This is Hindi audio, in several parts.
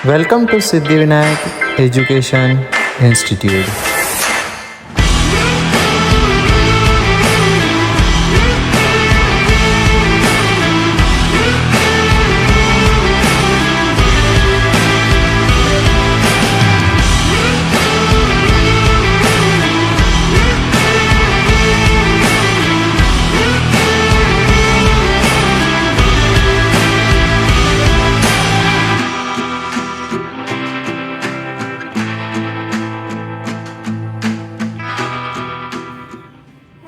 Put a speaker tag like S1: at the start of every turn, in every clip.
S1: Welcome to Siddhivinayak Education Institute.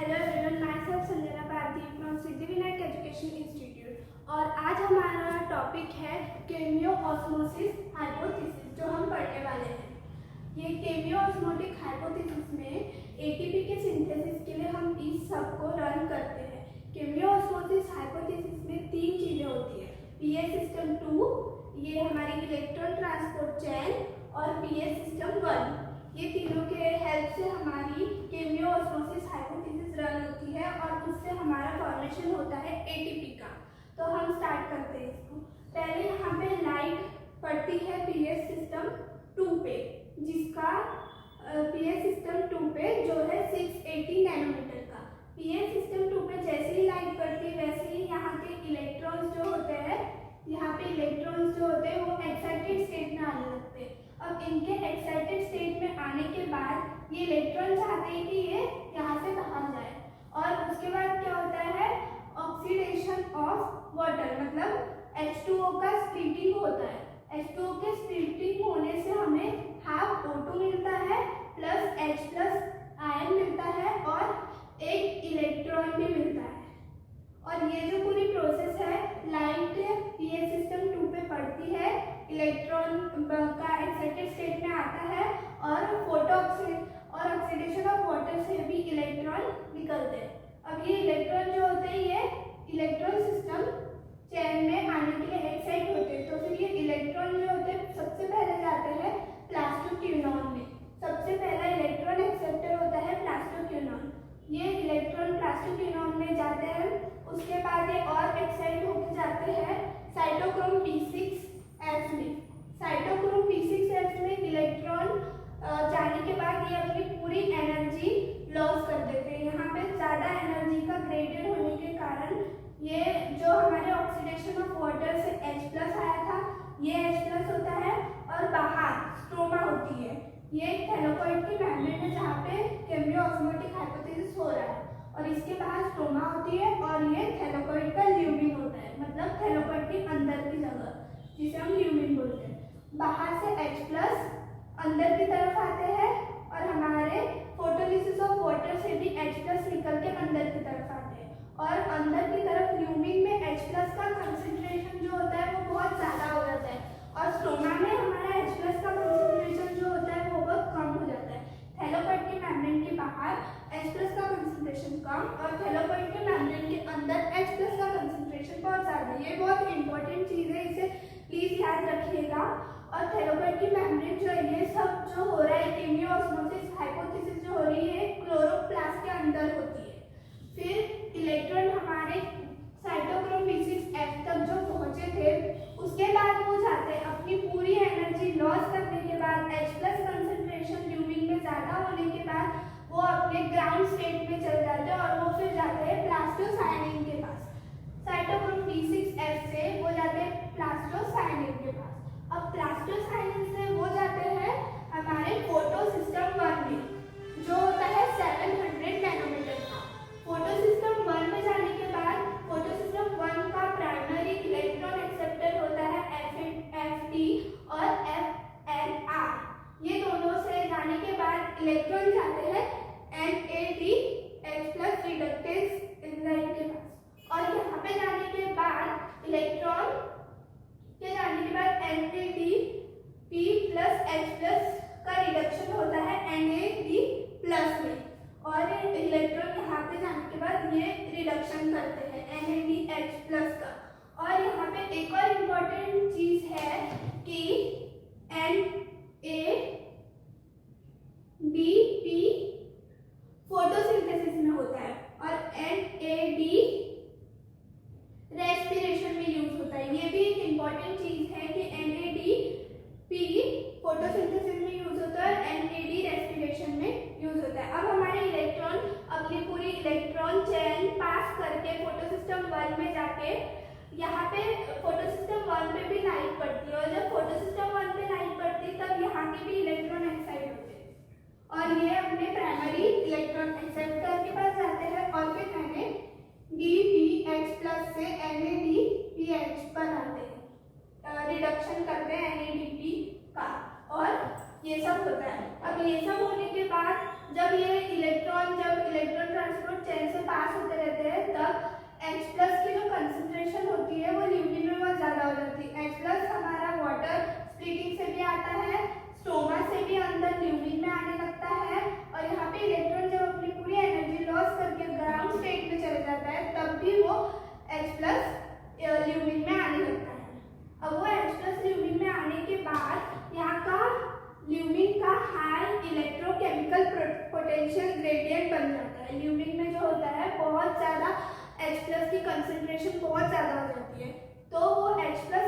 S2: Hello everyone, myself Sanjana Bharati from Siddhivinayak education institute. और आज हमारा टॉपिक है केमियो ऑस्मोसिस हाइपोथेसिस, जो हम पढ़ने वाले हैं। ये केमियो ऑस्मोटिक हाइपोथेसिस में एटीपी के सिंथेसिस के लिए हम इस सब को रन करते हैं। केमियो ऑस्मोसिस हाइपोथेसिस में तीन चीजें होती है, पीएच सिस्टम 2, ये हमारी इलेक्ट्रॉन ट्रांसपोर्ट चेन, और पीएच सिस्टम 1। ये तीनों के हेल्प से हमारी केमियो ऑस्मोसिस हाइपोथेसिस रन होती है और उससे हमारा फॉर्मेशन होता है एटीपी का। तो हम स्टार्ट करते हैं इसको। पहले यहाँ पे लाइट पड़ती है पीएच सिस्टम 2 पे, जिसका पीएच सिस्टम 2 पे जो है 680 नैनोमीटर का। पीएच सिस्टम 2 पे जैसे ही लाइट पड़ती है वैसे ही यहाँ के इलेक्ट्रॉन्स जो होते हैं, यहाँ पे इलेक्ट्रॉन्स जो होते हैं वो एक्साइटेड स्टेट में आने लगते हैं। अब इनके एक्साइटेड स्टेट में आने के बाद ये इलेक्ट्रॉन चाहते हैं कि ये यहाँ से बाहर जाए, और उसके बाद क्या होता है, ऑक्सीडेशन ऑफ वाटर, मतलब H2O का स्प्लिटिंग होता है। H2O के स्प्लिटिंग होने से हमें हाफ O2 मिलता है प्लस H+ आयन मिलता है और एक इलेक्ट्रॉन भी मिलता है। और ये जो पूरी प्रोसेस है, लाइट पीएच सिस्टम 2 पे पड़ती है, इलेक्ट्रॉन का एक्साइटेड स्टेट में आता है और ऑक्सीडेशन ऑफ वाटर से भी इलेक्ट्रॉन निकलते हैं। अब ये इलेक्ट्रॉन जो होते हैं ये इलेक्ट्रॉन सिस्टम चेन में आने के लिए एक्साइट होते हैं। तो फिर ये इलेक्ट्रॉन जो होते हैं सबसे पहले जाते हैं प्लास्टोक्यूनॉन में। सबसे पहला इलेक्ट्रॉन एक्सेप्टर होता है प्लास्टोक्यूनॉन। ये इलेक्ट्रॉन प्लास्टोक्यूनॉन में जाते हैं, उसके बाद ये और एक्साइट होकर जाते हैं साइटोक्रोम P6F में। साइटोक्रोम P6F में इलेक्ट्रॉन जाने के बाद ये अपनी पूरी एनर्जी लॉस कर देते हैं। यहाँ पे ज़्यादा एनर्जी का ग्रेडियंट होने के कारण ये जो हमारे ऑक्सीडेशन ऑफ वाटर से H+ आया था, ये H+ होता है और बाहर स्ट्रोमा होती है। ये थैलेकोइड की मेम्ब्रेन है जहाँ पे केमियो ऑस्मोटिक हाइपोथेसिस हो रहा है, और इसके बाहर स्ट्रोमा होती है और ये थैलेकोइड का ल्यूमिन होता है, मतलब थैलेकोइड के अंदर की जगह, जिसे हम ल्यूमिन बोलते हैं। बाहर से H+ अंदर की तरफ आते हैं और हमारे फोटोलिसिस ऑफ वाटर से भी H+ निकल के अंदर की तरफ आते हैं, और अंदर की तरफ ल्यूमिन में H+ का कंसंट्रेशन जो होता है वो बहुत ज़्यादा हो जाता है, और स्ट्रोमा में हमारा H+ का कंसंट्रेशन जो होता है वो बहुत कम हो जाता है। थैलेकोइड के मेम्ब्रेन के बाहर H+ का कंसंट्रेशन कम और थैलेकोइड के मेम्ब्रेन के अंदर H+ का कंसंट्रेशन बहुत ज़्यादा। ये बहुत इंपॉर्टेंट चीज़ है, इसे प्लीज़ याद रखिएगा। और थैलेकोइड की मेम्ब्रेन जो है, ये सब जो हो रहा है केमियो ऑस्मोसिस हाइपोथेसिस जो हो रही है, क्लोरोप्लास्ट के अंदर होती है। फिर इलेक्ट्रॉन हमारे साइटोक्रोम P6F तक जो पहुंचे थे, उसके बाद वो जाते हैं अपनी पूरी एनर्जी लॉस करने के बाद, H+ कंसंट्रेशन ल्यूमिन में ज़्यादा होने के बाद वो अपने ग्राउंड स्टेट में चल जाते हैं और वो फिर जाते हैं प्लास्टोसाइनिन के पास। साइटोक्रोम P6F से वो जाते हैं प्लास्टोसाइनिन के पास। अब प्लास्टोसाइनिन से वो जाते हैं हमारे फोटो सिस्टम 1 में, जो होता है 700 नैनोमीटर का। फोटो सिस्टम 1 में जाने के बाद फोटो सिस्टम 1 का प्राइमरी इलेक्ट्रॉन एक्सेप्टर होता है FT और FNR। ये दोनों से जाने के बाद इलेक्ट्रॉन जाते हैं NADH+ रिडक्टेज एंजाइम के पास। होता है। अब हमारे इलेक्ट्रॉन अपनी पूरी इलेक्ट्रॉन चेन पास करके फोटोसिस्टम 1 में जाके यहाँ पे फोटोसिस्टम 1 पे भी लाइट पड़ती है, और जब फोटोसिस्टम 1 पे लाइट पड़ती है तब यहाँ के भी इलेक्ट्रॉन एक्साइट होते हैं और ये अपने प्राइमरी इलेक्ट्रॉन एक्सेप्टर के पास जाते हैं और फिर NADPH+ से NADPH पर आते हैं, रिडक्शन करते हैं NADP का, और ये सब होता है। अब ये सब होने के बाद जब इलेक्ट्रॉन ट्रांसपोर्ट चेन से पास होते रहते हैं तब H+ की जो कंसंट्रेशन होती है वो ल्यूमिन में बहुत ज़्यादा हो जाती है। H+ हमारा वाटर स्प्लिटिंग से भी आता है, स्ट्रोमा से भी अंदर ल्यूमिन में आने लगता है, और यहाँ पे इलेक्ट्रॉन जब अपनी पूरी एनर्जी लॉस करके ग्राउंड स्टेट में चले जाता है तब भी वो H+ ल्यूमिन में आने लगता है। अब वो H+ ल्यूमिन में आने के बाद यहाँ का ल्यूमिन का हाई इलेक्ट्रोकेमिकल पोटेंशियल ग्रेडियंट बन जाता है। ल्यूमिन में जो होता है बहुत ज़्यादा H+ की कंसंट्रेशन बहुत ज़्यादा हो जाती है, तो वो H+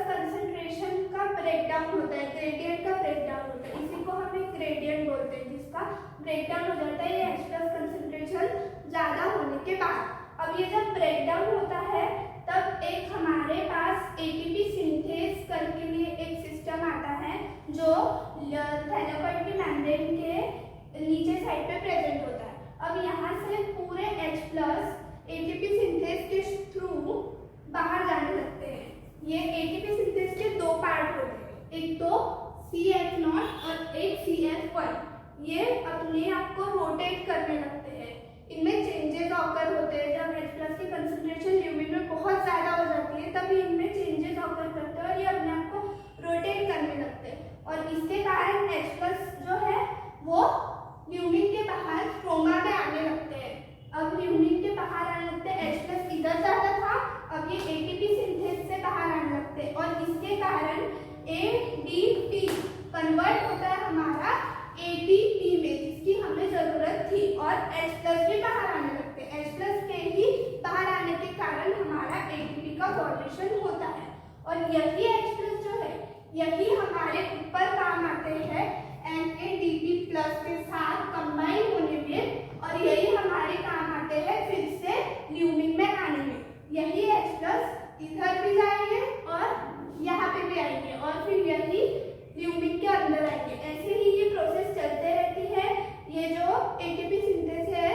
S2: कंसंट्रेशन का ब्रेकडाउन होता है, ग्रेडियंट का ब्रेकडाउन होता है। इसी को हम एक ग्रेडियंट बोलते हैं, जिसका ब्रेकडाउन हो जाता है ये H+ कंसंट्रेशन ज़्यादा होने के बाद। अब ये जब ब्रेकडाउन होता है तब एक हमारे पास ATP सिंथेस करके लिए एक सिस्टम आता है जो थैलेमोइड की मेम्ब्रेन के नीचे साइड पे प्रेजेंट होता है। अब यहाँ से पूरे H+ ATP सिंथेस के थ्रू बाहर जाने लगते हैं। ये ATP सिंथेस के दो पार्ट होते हैं, एक तो CF0 और एक CF1। ये अपने आप को रोटेट करने लगते हैं, इनमें चेंजेस ऑकर होते हैं। जब H+ की कंसंट्रेशन ल्यूमिन में बहुत ज़्यादा हो जाती है तभी इनमें चेंजेस ऑकर करते हैं और ये अपने आप को रोटेट करने लगते हैं, और इसके कारण H+ जो है वो ल्यूमिन के बाहर स्ट्रोमा में आने लगते हैं। अब ल्यूमिन के बाहर आने लगते हैं, H+ इधर जाता था, अब ये ATP सिंथेस से बाहर आने लगते हैं, और इसके कारण ADP कन्वर्ट होता है हमारा ATP में, जिसकी हमें जरूरत थी, और H+ भी बाहर आने लगते हैं। H+ के ही बाहर आने के कारण हमारा ATP का फॉर्मेशन होता है, और यही H+ जो है यही हमारे ऊपर काम आते हैं NADP+ के साथ कंबाइन होने में, और यही हमारे काम आते हैं फिर से ल्यूमिन में आने में। यही H+ इधर भी जाएंगे और यहाँ पे भी आएंगे, और फिर यही ल्यूमिन के अंदर आएंगे। ऐसे ही ये प्रोसेस चलते रहती है। ये जो ATP सिंथेस है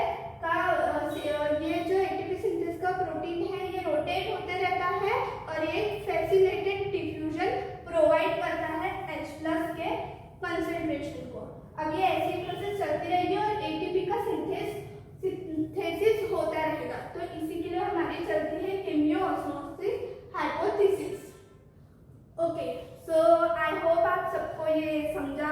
S2: ये जो ATP सिंथेस का प्रोटीन है ये रोटेट होते रहता है, और ये फैसिलिटेटेड डिफ्यूजन प्रोवाइड करता है H+ के कंसंट्रेशन को। अब ये ऐसी प्रोसेस चलती रहेगी और ATP का सिंथेसिस होता रहेगा। तो इसी के लिए हमारी चलती है cameo-osmosis hypothesis. Okay, so I hope आप सबको ये समझा